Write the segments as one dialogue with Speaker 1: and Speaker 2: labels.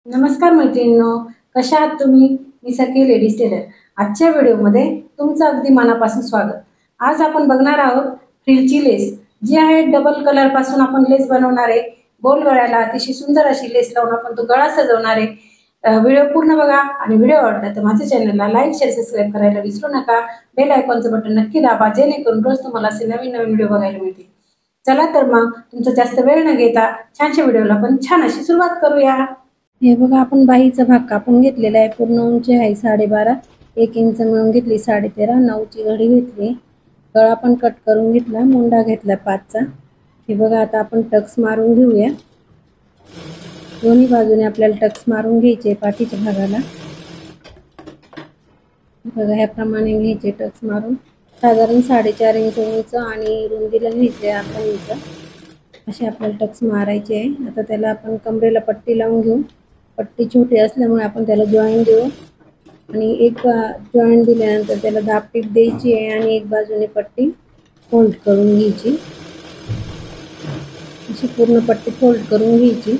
Speaker 1: नमस्कार मैत्रिणींनो, कशा आहात तुम्ही? मी सखी लेडीज टेलर. आजच्या व्हिडिओमध्ये तुमचं अगदी मनापासून स्वागत. आज आपण बघणार आहोत फ्रिलची लेस, जी आहे डबल कलर पासून आपण लेस बनवणार आहे. गोल गळ्याला अतिशय सुंदर अशी लेस लावून आपण तो गळा सजवणार आहे. व्हिडिओ पूर्ण बघा आणि व्हिडिओ आवडला तर माझ्या चॅनलला लाईक शेअर सबस्क्राईब करायला विसरू नका. बेल आयकॉनचं बटन नक्की दाबा, जेणेकरून रोज तुम्हाला असे नवीन नवीन व्हिडिओ बघायला मिळतील. चला तर मग तुमचा जास्त वेळ न घेता छानशा व्हिडिओला आपण छान अशी सुरुवात करूया. हे बघा, आपण बाहीचा भाग कापून घेतलेला आहे. पूर्ण उंची आहे 12.5, 1 इंच मिळून घेतली 13.5, 9ची घडी घेतली. गळा पण कट करून घेतला, मुंडा घेतला 5चा. हे बघा, आता आपण टक्स मारून घेऊया. दोन्ही बाजूने आपल्याला टक्स मारून घ्यायचे पाठीच्या भागाला. बघा, ह्याप्रमाणे घ्यायचे टक्स मारून. साधारण 4.5 इंच उंच आणि रुंदीला घ्यायचे 1/2 इंच असे आपल्याला टक्स मारायचे आहे. आता त्याला आपण कमरेला पट्टी लावून घेऊ. पट्टी छोटी असल्यामुळे आपण त्याला जॉईंट देऊ आणि एक जॉईंट दिल्यानंतर त्याला दाब टीप द्यायची आहे आणि एक बाजूने पट्टी फोल्ड करून घ्यायची. अशी पूर्ण पट्टी फोल्ड करून घ्यायची,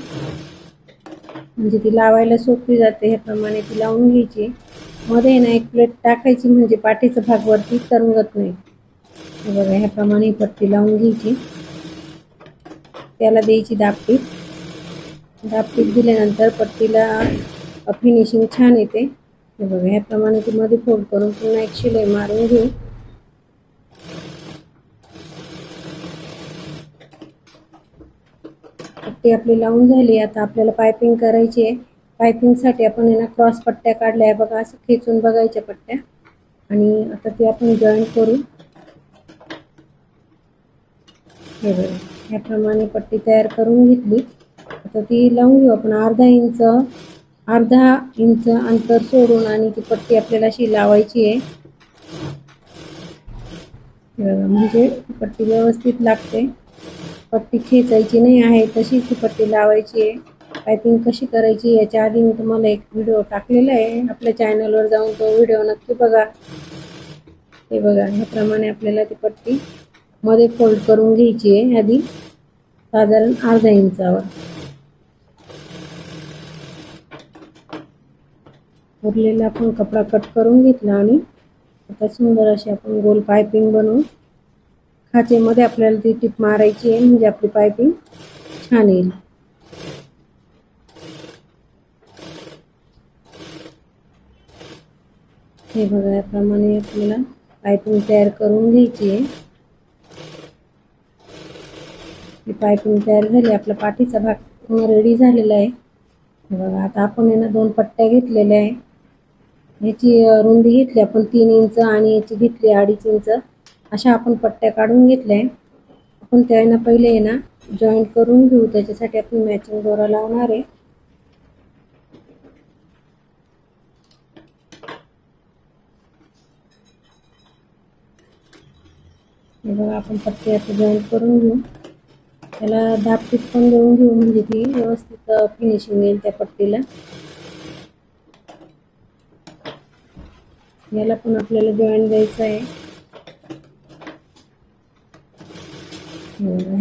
Speaker 1: म्हणजे ती लावायला सोपी जाते. ह्याप्रमाणे ती लावून घ्यायची. मध्ये ना एक प्लेट टाकायची, म्हणजे पाठीचा भाग वरती तरंगत नाही. बघा, ह्याप्रमाणे पट्टी लावून घ्यायची. त्याला द्यायची दाब टीप. दाब टीप दिल्यानंतर पट्टीला फिनिशिंग छान येते. हे बघा, ह्याप्रमाणे ती मध्ये फोल्ड करून पुन्हा एक शिलाई मारून घेऊ. पट्टी आपली लावून झाली. आता आपल्याला पायपिंग करायची आहे. पायपिंगसाठी आपण ना क्रॉस पट्ट्या काढल्या आहे. बघा, असं खेचून बघायच्या पट्ट्या आणि आता ते आपण जॉईंट करू. हे बघा, ह्याप्रमाणे पट्टी तयार करून घेतली. आता ती लावून घेऊ आपण. अर्धा इंच अंतर सोडून आणि ती पट्टी आपल्याला अशी लावायची आहे. म्हणजे पट्टी व्यवस्थित लागते. पट्टी खेचायची नाही आहे, तशी ती पट्टी लावायची आहे. पायपिंग कशी करायची याच्या आधी मी तुम्हाला एक व्हिडिओ टाकलेला आहे. आपल्या चॅनलवर जाऊन तो व्हिडिओ नक्की बघा. हे बघा, ह्याप्रमाणे आपल्याला ती पट्टी मध्ये फोल्ड करून घ्यायची आहे आधी, साधारण अर्धा इंचावर. उरलेला आपण कपडा कट करून घेतला आणि आता सुंदर अशी आपण गोल पायपिंग बनवू. खाचेमध्ये आपल्याला ती टीप मारायची आहे, म्हणजे आपली पायपिंग छान येईल. हे बघा, याप्रमाणे आपल्याला पायपिंग तयार करून घ्यायची आहे. ही पायपिंग तयार झाली. आपला पाठीचा भाग रेडी झालेला आहे. बघा, आता आपण यांना 2 पट्ट्या घेतलेल्या आहे. याची रुंदी घेतली आपण 3 इंच आणि याची घेतली 2.5 इंच. अशा आपण पट्ट्या काढून घेतल्या आहे. आपण त्यांना पहिले आहे ना जॉईंट करून घेऊ. त्याच्यासाठी आपण मॅचिंग दोरा लावणार आहे. हे बघा, आपण पट्टी आता जॉईंट करून घेऊ. त्याला दाब टीप पण देऊन घेऊ, म्हणजे ती व्यवस्थित फिनिशिंग येईल त्या पट्टीला. याला पण आपल्याला जॉईंट द्यायचं आहे.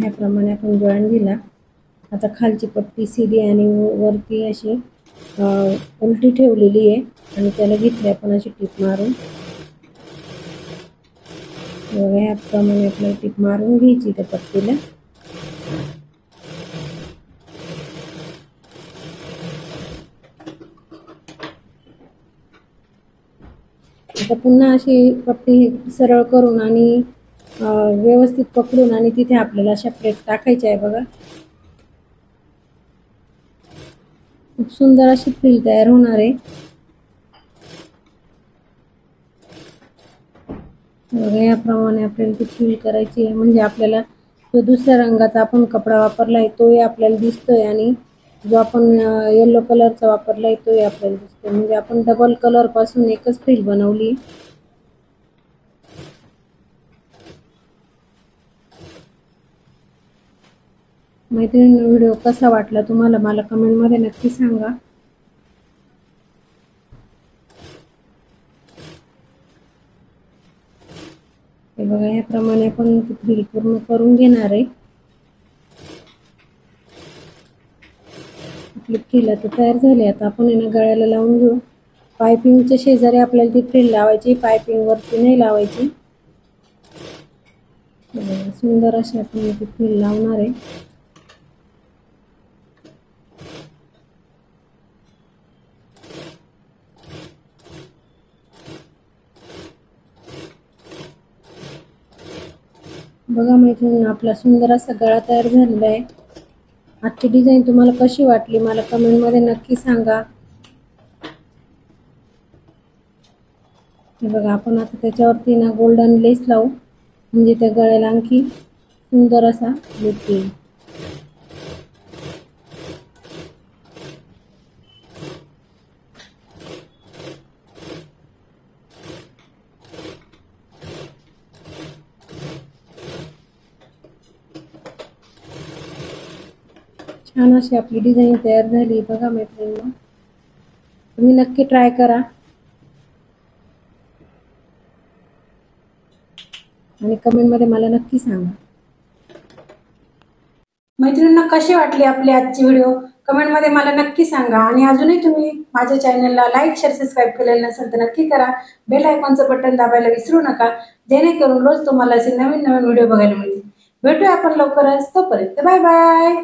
Speaker 1: ह्याप्रमाणे आपण जॉईंट दिला. आता खालची पट्टी सीधी आणि वरती अशी उलटी ठेवलेली आहे आणि त्याला घेतली आपण अशी टीप मारून. ह्याप्रमाणे आपल्याला टीप मारून घ्यायची त्या पट्टीला. आता पुन्हा अशी पट्टी सरळ करून आणि व्यवस्थित पकडून आणि तिथे आपल्याला अशा प्लेट टाकायच्या आहे. बघा, खूप सुंदर अशी फ्रिल तयार होणार आहे. बघा, याप्रमाणे आपल्याला ती फ्रिल करायची आहे, म्हणजे आपल्याला जो दुसऱ्या रंगाचा आपण कपडा वापरलाय तोही आपल्याला दिसतोय आणि जो आपण येलो कलरचा वापरलाय तोही आपल्याला दिसतोय. म्हणजे आपण डबल कलर पासून एकच फ्रिल बनवली. मैत्रिणींनो, व्हिडिओ कसा वाटला तुम्हाला मला कमेंटमध्ये नक्की सांगा. हे बघा, याप्रमाणे आपण ती फ्रिल पूर्ण करून घेणार आहे. आपली फ्रिल आता तयार झाली. आता आपण आहे ना गळ्याला लावून घेऊ. पायपिंगच्या शेजारी आपल्याला ती फ्रिल लावायची, पायपिंग वरती नाही लावायची. सुंदर अशी आपण ती फ्रिल लावणार आहे. बघा मैत्रिणींनो, आपला सुंदर असा गळा तयार झालेला आहे. आजची डिझाईन तुम्हाला कशी वाटली मला कमेंटमध्ये नक्की सांगा. हे बघा, आपण आता त्याच्यावरती ना गोल्डन लेस लावू, म्हणजे त्या गळ्याला आणखी सुंदर असा लुक येईल. छान अशी आपली डिझाईन तयार झाली. बघा मैत्रिणींनो, तुम्ही नक्की ट्राय करा आणि कमेंटमध्ये मला नक्की सांगा. मैत्रिणींना कशी वाटली आपली आजची व्हिडिओ कमेंटमध्ये मला नक्की सांगा. आणि अजूनही तुम्ही माझ्या चॅनलला लाईक शेअर सबस्क्राईब केलेलं नसेल तर नक्की करा. बेल आयकॉनचं बटन दाबायला विसरू नका, जेणेकरून रोज तुम्हाला असे नवीन नवीन व्हिडिओ बघायला मिळतील. भेटूया आपण लवकरच. तोपर्यंत बाय बाय.